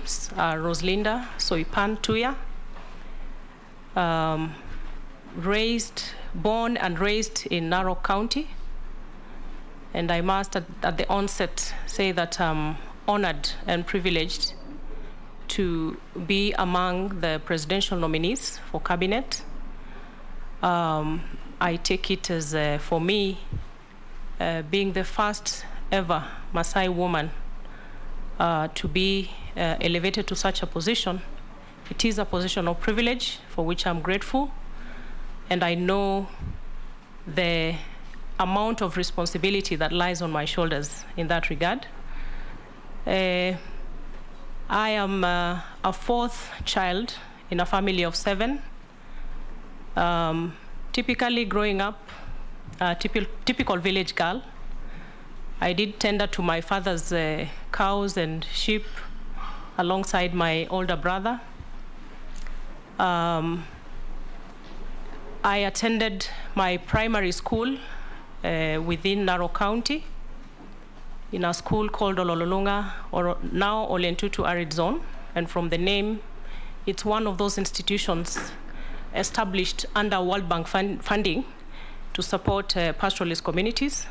names are Rosalinda Soipan TUYA, born and raised in Narok County. And I must, at the onset, say that I'm honored and privileged to be among the presidential nominees for cabinet. I take it as, for me, being the first ever Maasai woman to be elevated to such a position. It is a position of privilege for which I'm grateful, and I know the amount of responsibility that lies on my shoulders in that regard. I am a fourth child in a family of 7. Typically growing up, a typical village girl. I did tender to my father's cows and sheep alongside my older brother. I attended my primary school within Narok County in a school called Olololunga, or now Olentutu Arid Zone. And from the name, it's one of those institutions established under World Bank funding to support pastoralist communities.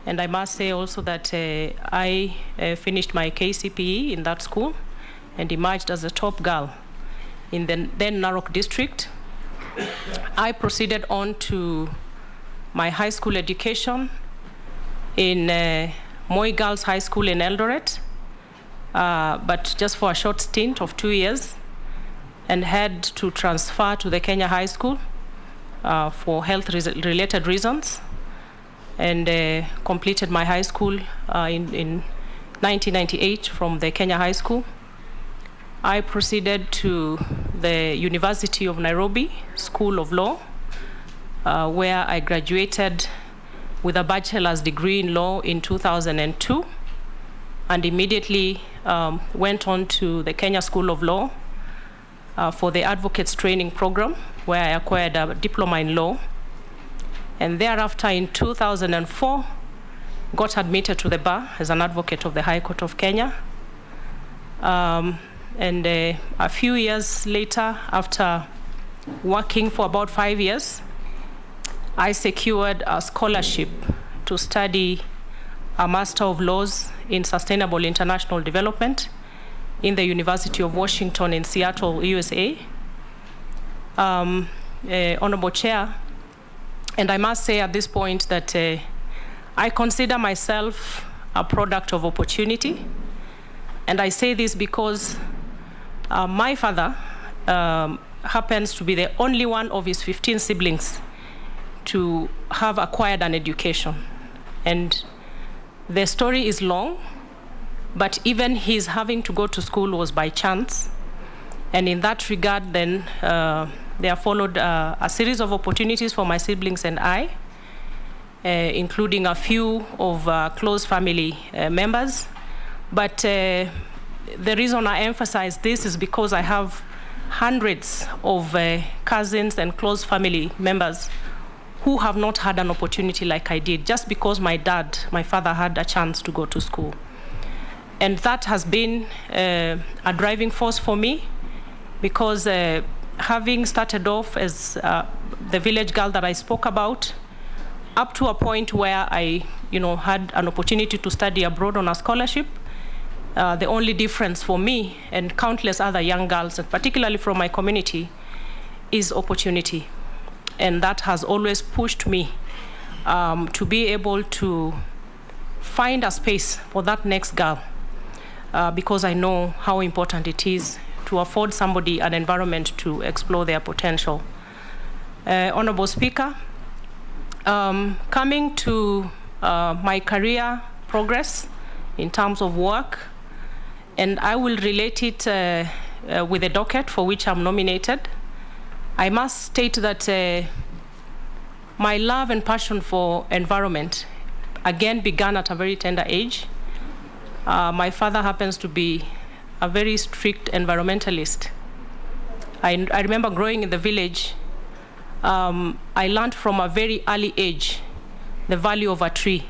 And I must say also that I finished my KCPE in that school and emerged as a top girl in the then Narok district. I proceeded on to my high school education in Moi Girls High School in Eldoret, but just for a short stint of 2 years, and had to transfer to the Kenya High School for health-related reasons, and completed my high school in 1998 from the Kenya High School. I proceeded to the University of Nairobi School of Law, where I graduated with a bachelor's degree in law in 2002, and immediately went on to the Kenya School of Law for the Advocates Training Program, where I acquired a diploma in law. And thereafter, in 2004, got admitted to the bar as an advocate of the High Court of Kenya. And a few years later, after working for about 5 years, I secured a scholarship to study a Master of Laws in Sustainable International Development in the University of Washington in Seattle, USA. Honorable Chair, and I must say at this point that I consider myself a product of opportunity. And I say this because my father happens to be the only one of his 15 siblings to have acquired an education. And the story is long, but even his having to go to school was by chance. And in that regard, then there followed a series of opportunities for my siblings and I, including a few of close family members. But the reason I emphasize this is because I have hundreds of cousins and close family members who have not had an opportunity like I did, just because my father had a chance to go to school. And that has been a driving force for me, because having started off as the village girl that I spoke about, up to a point where I had an opportunity to study abroad on a scholarship, the only difference for me and countless other young girls, and particularly from my community, is opportunity. And that has always pushed me to be able to find a space for that next girl, because I know how important it is to afford somebody an environment to explore their potential. Honorable Speaker, coming to my career progress in terms of work, and I will relate it with the docket for which I'm nominated. I must state that my love and passion for environment again began at a very tender age. My father happens to be a very strict environmentalist. I remember growing in the village, I learned from a very early age the value of a tree,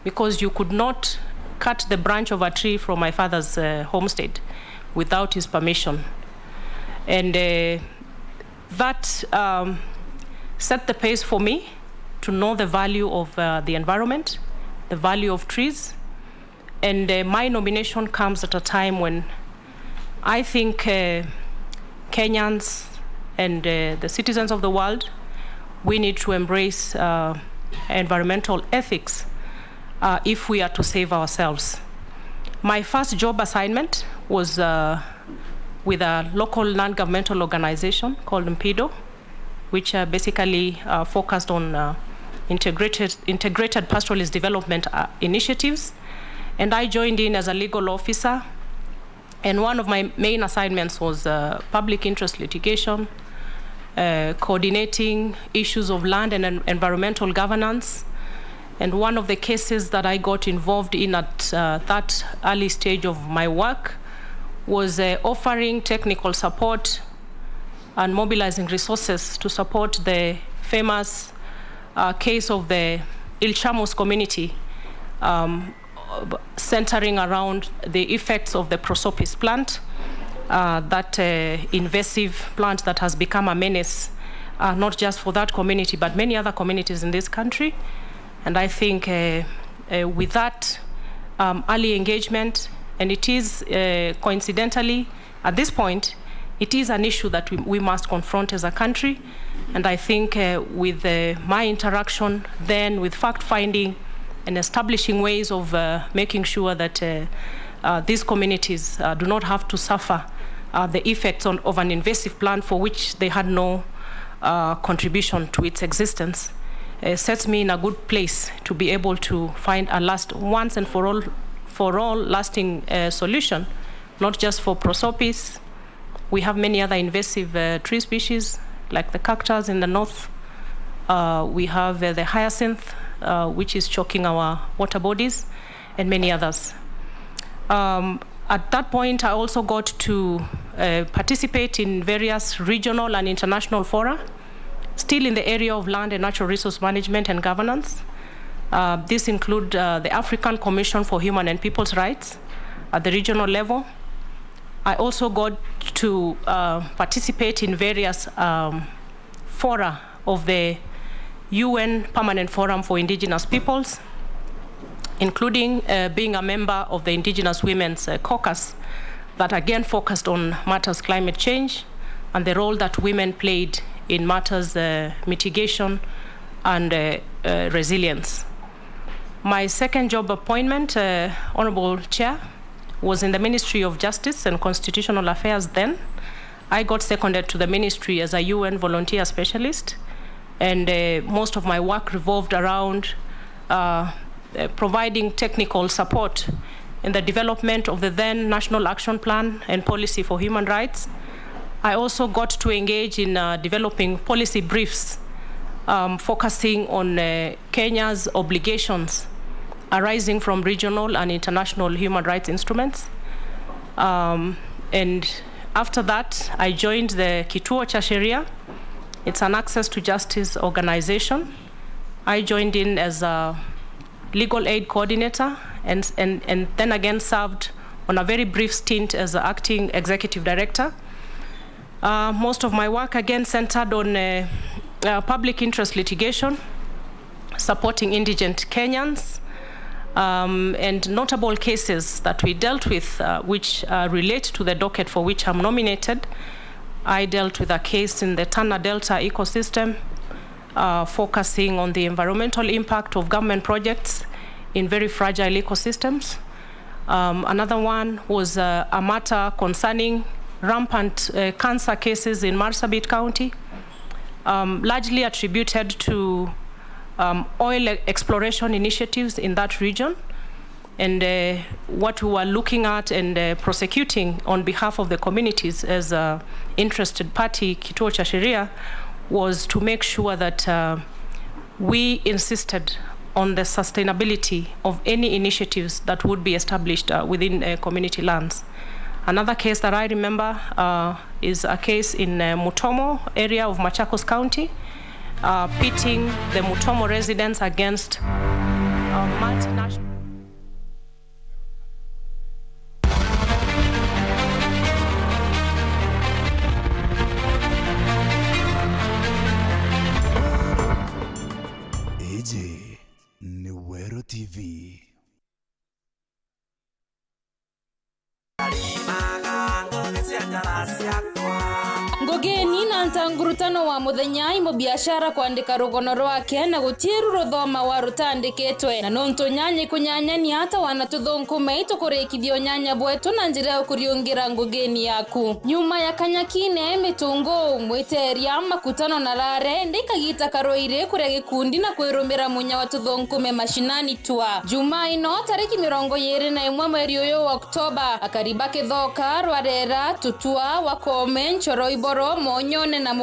because you could not cut the branch of a tree from my father's homestead without his permission. And that set the pace for me to know the value of the environment, the value of trees. And my nomination comes at a time when I think Kenyans and the citizens of the world, we need to embrace environmental ethics if we are to save ourselves. My first job assignment was with a local non-governmental organization called MIITU, which basically focused on integrated pastoralist development initiatives. And I joined in as a legal officer. And one of my main assignments was public interest litigation, coordinating issues of land and environmental governance. And one of the cases that I got involved in at that early stage of my work was offering technical support and mobilizing resources to support the famous case of the Ilchamos community, centering around the effects of the prosopis plant, that invasive plant that has become a menace, not just for that community, but many other communities in this country. And I think with that early engagement, and it is coincidentally, at this point, it is an issue that we must confront as a country. And I think with my interaction then with fact-finding and establishing ways of making sure that these communities do not have to suffer the effects of an invasive plant for which they had no contribution to its existence, sets me in a good place to be able to find a once and for all lasting solution, not just for prosopis. We have many other invasive tree species, like the cactus in the north. We have the hyacinth, which is choking our water bodies, and many others. At that point, I also got to participate in various regional and international fora, still in the area of land and natural resource management and governance. These include the African Commission for Human and People's Rights at the regional level. I also got to participate in various fora of the UN Permanent Forum for Indigenous Peoples, including being a member of the Indigenous Women's Caucus that again focused on matters climate change and the role that women played in matters mitigation and resilience. My second job appointment, Honorable Chair, was in the Ministry of Justice and Constitutional Affairs then. I got seconded to the ministry as a UN volunteer specialist, and most of my work revolved around providing technical support in the development of the then National Action Plan and Policy for Human Rights. I also got to engage in developing policy briefs focusing on Kenya's obligations arising from regional and international human rights instruments. And after that, I joined the Kituo cha Sheria. It's an access to justice organization. I joined in as a legal aid coordinator and then again served on a very brief stint as the acting executive director. Most of my work again centered on public interest litigation, supporting indigent Kenyans, and notable cases that we dealt with which relate to the docket for which I'm nominated. I dealt with a case in the Tana Delta ecosystem, focusing on the environmental impact of government projects in very fragile ecosystems. Another one was a matter concerning rampant cancer cases in Marsabit County, largely attributed to oil exploration initiatives in that region. And what we were looking at and prosecuting on behalf of the communities as an interested party, Kituo cha Sheria, was to make sure that we insisted on the sustainability of any initiatives that would be established within community lands. Another case that I remember is a case in Mutomo area of Machakos County, pitting the Mutomo residents against multinational. mugeni na ntangurutano wa muthenya imo biashara kuandika rugono rwake na gutiru ruthoma wa rutandiketwe na nonto nyanya kunyanyani hata wanatuthonkume itukurikithio nyanya bwetu na njira ya kuriungira ngugeni yaku nyuma ya kanyakine mitungo mwiteria makutano na rare ndikagita karoire kuria gikundi na kwirumira munya wa tuthonkume mashinani TUYA juma ino tariki 21 mweri uyu wa Oktoba akariba kithoka rwarera tutua wakome nchoro iboro monyone na